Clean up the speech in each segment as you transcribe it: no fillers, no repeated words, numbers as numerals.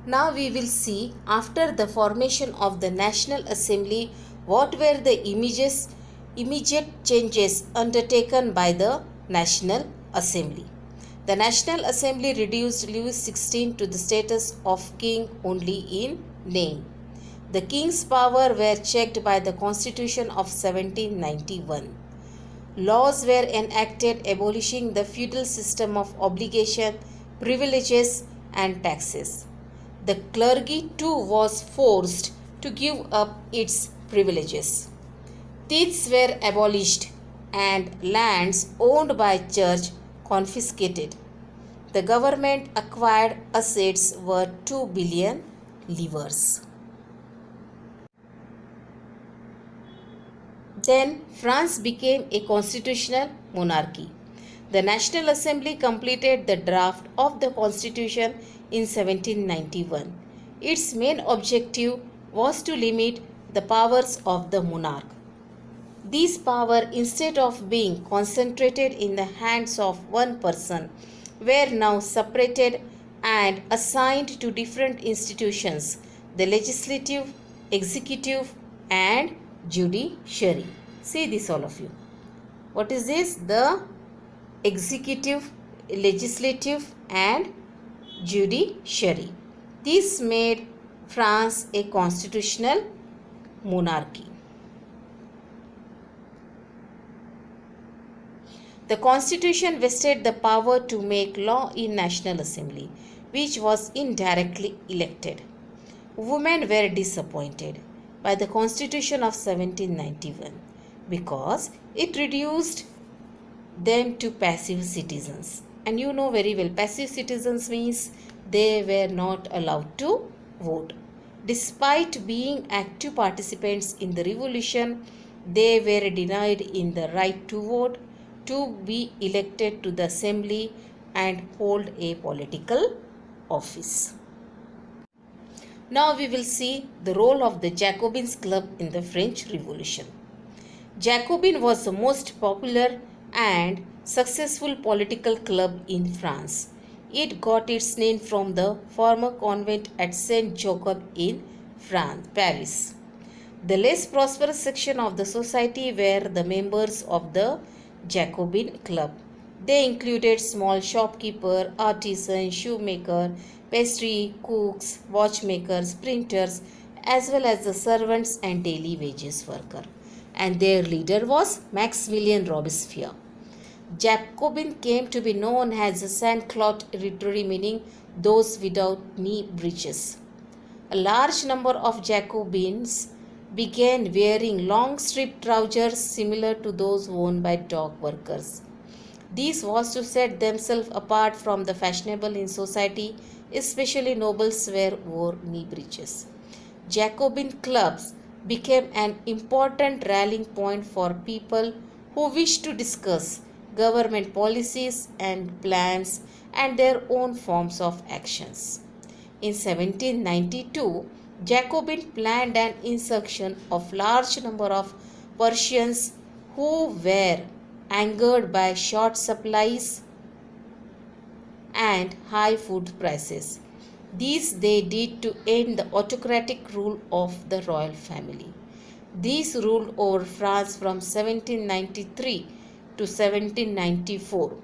Now we will see, after the formation of the National Assembly, what were the immediate changes undertaken by the National Assembly. The National Assembly reduced Louis XVI to the status of king only in name. The king's power were checked by the Constitution of 1791. Laws were enacted abolishing the feudal system of obligation, privileges, and taxes. The clergy too was forced to give up its privileges. Thefts were abolished and lands owned by church confiscated. The government acquired assets worth 2 billion livres. Then France became a constitutional monarchy. The National Assembly completed the draft of the Constitution in 1791. Its main objective was to limit the powers of the monarch. These powers, instead of being concentrated in the hands of one person, were now separated and assigned to different institutions: the legislative, executive, and judiciary. See this, all of you. What is this? The executive, legislative, and judiciary. This made France a constitutional monarchy. The Constitution vested the power to make law in National Assembly, which was indirectly elected. Women were disappointed by the Constitution of 1791 because it reduced them to passive citizens. And you know very well, passive citizens means they were not allowed to vote. Despite being active participants in the revolution, they were denied in the right to vote, to be elected to the assembly, and hold a political office. Now we will see the role of the Jacobins Club in the French Revolution. Jacobin was the most popular and successful political club in France. It got its name from the former convent at Saint Jacob in Paris. The less prosperous section of the society were the members of the Jacobin Club. They included small shopkeeper, artisan, shoemaker, pastry cooks, watchmakers, printers, as well as the servants and daily wages worker. And their leader was Maximilien Robespierre. Jacobin came to be known as the sans-culotte, literally meaning those without knee breeches. A large number of Jacobins began wearing long striped trousers similar to those worn by dock workers. This was to set themselves apart from the fashionable in society, especially nobles wore knee breeches. Jacobin clubs became an important rallying point for people who wished to discuss government policies and plans and their own forms of actions. In 1792, Jacobin planned an insurrection of large number of Persians who were angered by short supplies and high food prices. These they did to end the autocratic rule of the royal family. These ruled over France from 1793 to 1794.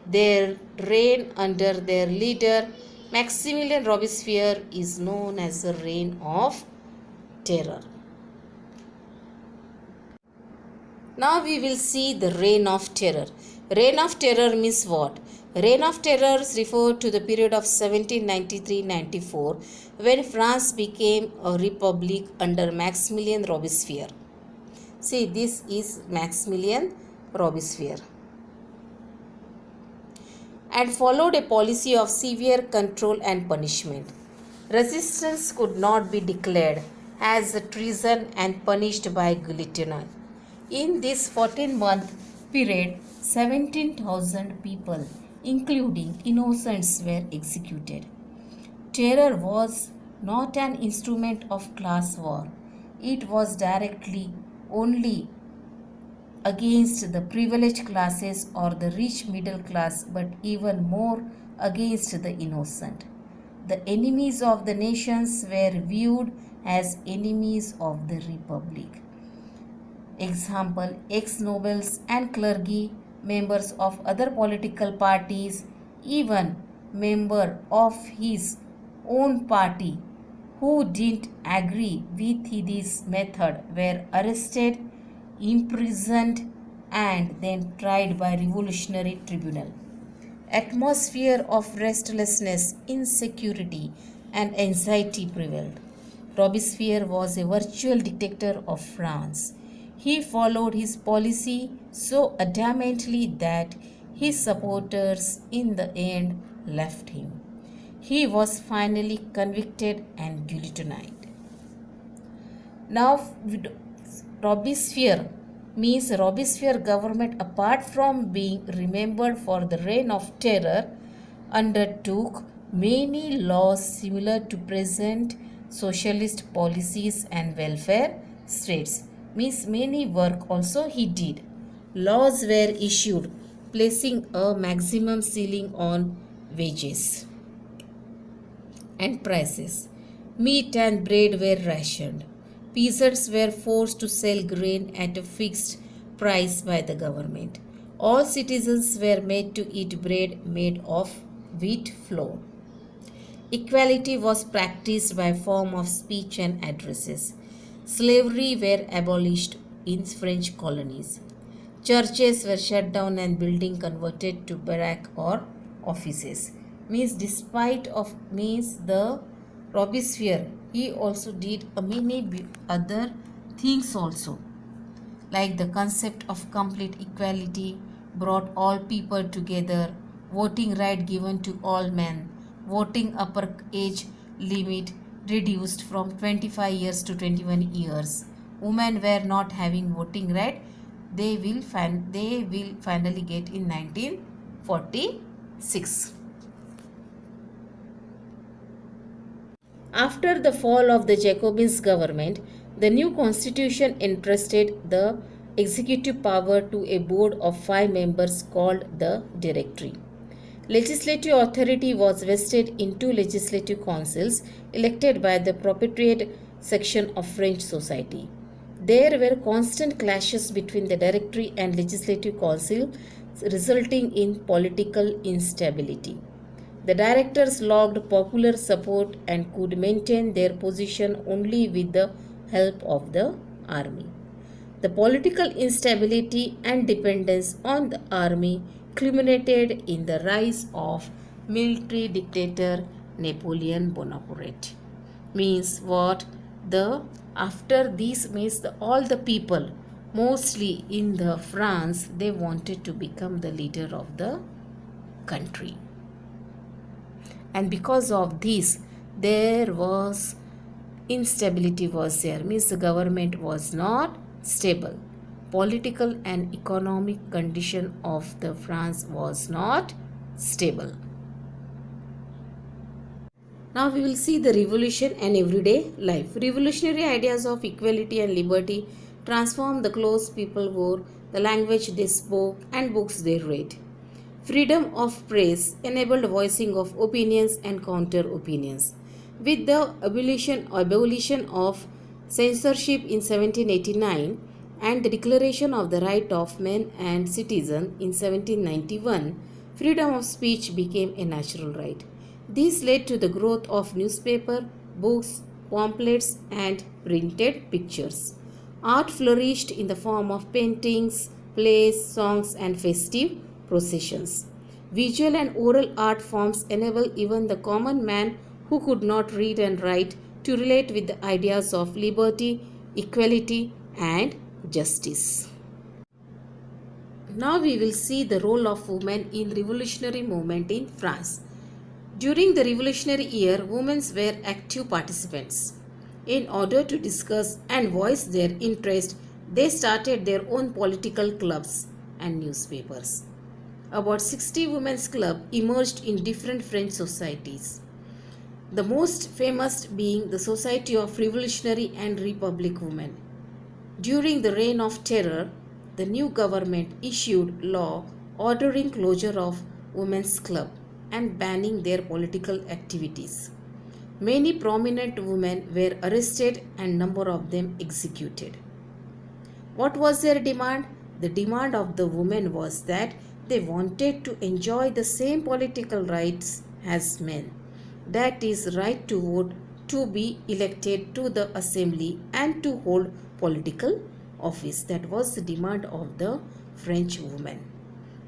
Their reign under their leader Maximilien Robespierre is known as the Reign of Terror. Now we will see the Reign of Terror. Reign of Terror means what? Reign of Terror refer to the period of 1793-94 when France became a republic under Maximilien Robespierre. See, this is Maximilien Robespierre. And followed a policy of severe control and punishment. Resistance could not be declared as a treason and punished by guillotine. In this 14-month period, 17,000 people, including innocents, were executed. Terror was not an instrument of class war. It was directly only against the privileged classes or the rich middle class, but even more against the innocent. the enemies of the nations were viewed as enemies of the republic. Example, ex-nobles and clergy, members of other political parties, even member of his own party who didn't agree with this method were arrested, imprisoned, and then tried by revolutionary tribunal. Atmosphere of restlessness, insecurity, and anxiety prevailed. Robespierre was a virtual dictator of France. He followed his policy so adamantly that his supporters in the end left him. He was finally convicted and guillotined. Now, Robespierre means Robespierre government, apart from being remembered for the reign of terror, undertook many laws similar to present socialist policies and welfare states. Means many work also he did. Laws were issued placing a maximum ceiling on wages and prices. Meat and bread were rationed. Peasants were forced to sell grain at a fixed price by the government. All citizens were made to eat bread made of wheat flour. Equality was practiced by form of speech and addresses. Slavery were abolished in French colonies. Churches were shut down and buildings converted to barrack or offices. Means despite of the Robespierre, he also did many other things also, like the concept of complete equality brought all people together, voting right given to all men, voting upper age limit reduced from 25 years to 21 years. Women were not having voting right. They will finally get in 1946. After the fall of the Jacobins government, the new constitution entrusted the executive power to a board of 5 members called the Directory. Legislative authority was vested in 2 legislative councils elected by the proprietary section of French society. There were constant clashes between the Directory and Legislative Council, resulting in political instability. The directors logged popular support and could maintain their position only with the help of the army. The political instability and dependence on the army culminated in the rise of military dictator Napoleon Bonaparte. Means what? After this means all the people, mostly in the France, they wanted to become the leader of the country. And because of this, there was instability was there. Means the government was not stable. Political and economic condition of the France was not stable. Now we will see the revolution and everyday life. Revolutionary ideas of equality and liberty transformed the clothes people wore, the language they spoke, and books they read. Freedom of press enabled voicing of opinions and counter opinions. With the abolition of censorship in 1789 and the Declaration of the Right of Men and Citizens in 1791, freedom of speech became a natural right. This led to the growth of newspaper, books, pamphlets, and printed pictures. Art flourished in the form of paintings, plays, songs, and festive processions. Visual and oral art forms enable even the common man who could not read and write to relate with the ideas of liberty, equality, and justice. Now we will see the role of women in revolutionary movement in France. During the revolutionary year, women were active participants. In order to discuss and voice their interest, they started their own political clubs and newspapers. About 60 women's clubs emerged in different French societies. The most famous being the Society of Revolutionary and Republic Women. During the Reign of Terror, the new government issued law ordering closure of women's clubs and banning their political activities. Many prominent women were arrested and number of them executed. What was their demand? The demand of the women was that they wanted to enjoy the same political rights as men. That is, right to vote, to be elected to the assembly, and to hold political office. That was the demand of the French women.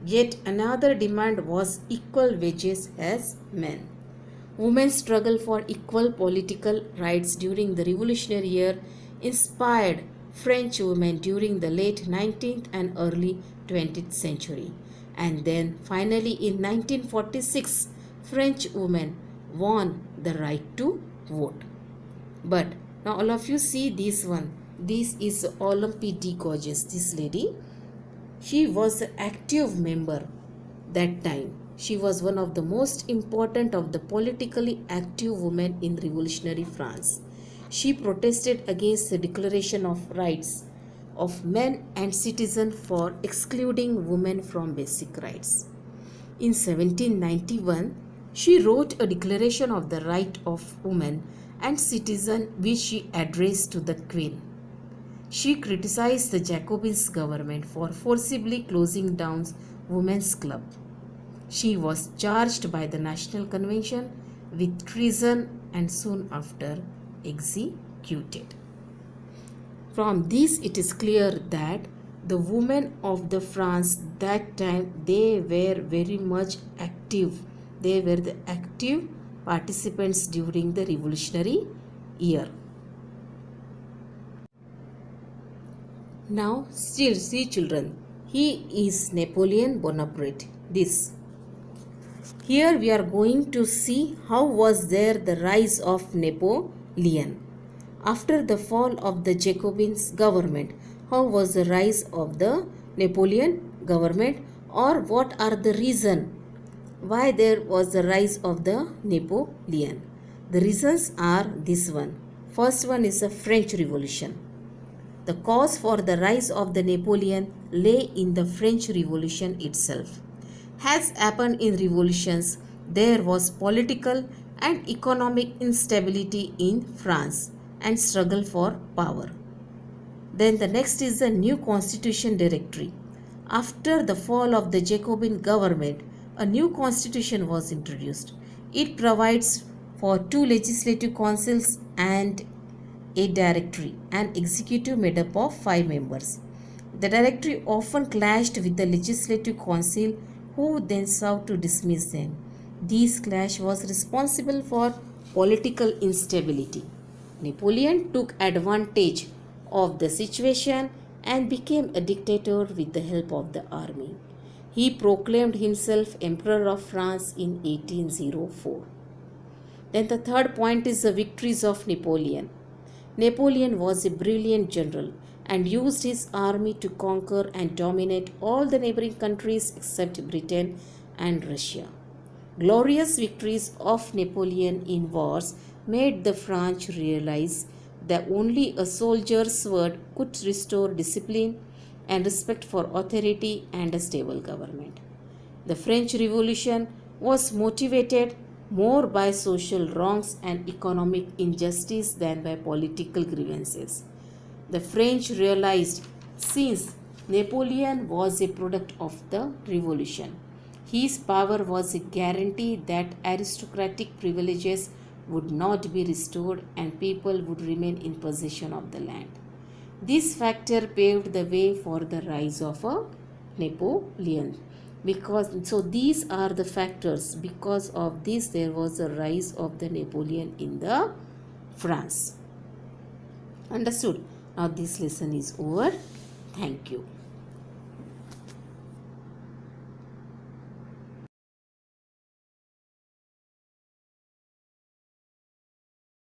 Yet another demand was equal wages as men. Women's struggle for equal political rights during the Revolutionary Year inspired French women during the late 19th and early 20th century. And then finally in 1946, French women won the right to vote. But now all of you see this one. This is Olympe de Gouges, this lady. She was an active member that time. She was one of the most important of the politically active women in revolutionary France. She protested against the Declaration of Rights of Men and Citizens for excluding women from basic rights. In 1791, she wrote a Declaration of the Right of Women and Citizens which she addressed to the Queen. She criticized the Jacobins government for forcibly closing down women's club. She was charged by the National Convention with treason and soon after executed. From this it is clear that the women of the France that time, they were very much active. They were the active participants during the Revolutionary Year. Now still see children, he is Napoleon Bonaparte. This. Here we are going to see how was there the rise of Napoleon. After the fall of the Jacobins government, how was the rise of the Napoleon government, or what are the reason why there was the rise of the Napoleon? The reasons are this one. First one is the French Revolution. The cause for the rise of the Napoleon lay in the French Revolution itself. As happened in revolutions, there was political and economic instability in France and struggle for power. Then the next is the new constitution directory. After the fall of the Jacobin government, a new constitution was introduced. It provides for 2 legislative councils and a directory, an executive made up of 5 members. The directory often clashed with the legislative council, who then sought to dismiss them. This clash was responsible for political instability. Napoleon took advantage of the situation and became a dictator with the help of the army. He proclaimed himself Emperor of France in 1804. Then the third point is the victories of Napoleon. Napoleon was a brilliant general and used his army to conquer and dominate all the neighboring countries except Britain and Russia. Glorious victories of Napoleon in wars made the French realize that only a soldier's word could restore discipline and respect for authority and a stable government. The French Revolution was motivated more by social wrongs and economic injustice than by political grievances. The French realized, since Napoleon was a product of the revolution, his power was a guarantee that aristocratic privileges would not be restored and people would remain in possession of the land. This factor paved the way for the rise of a Napoleon. These are the factors. Because of this, there was a rise of the Napoleon in the France. Understood? Now this lesson is over. Thank you.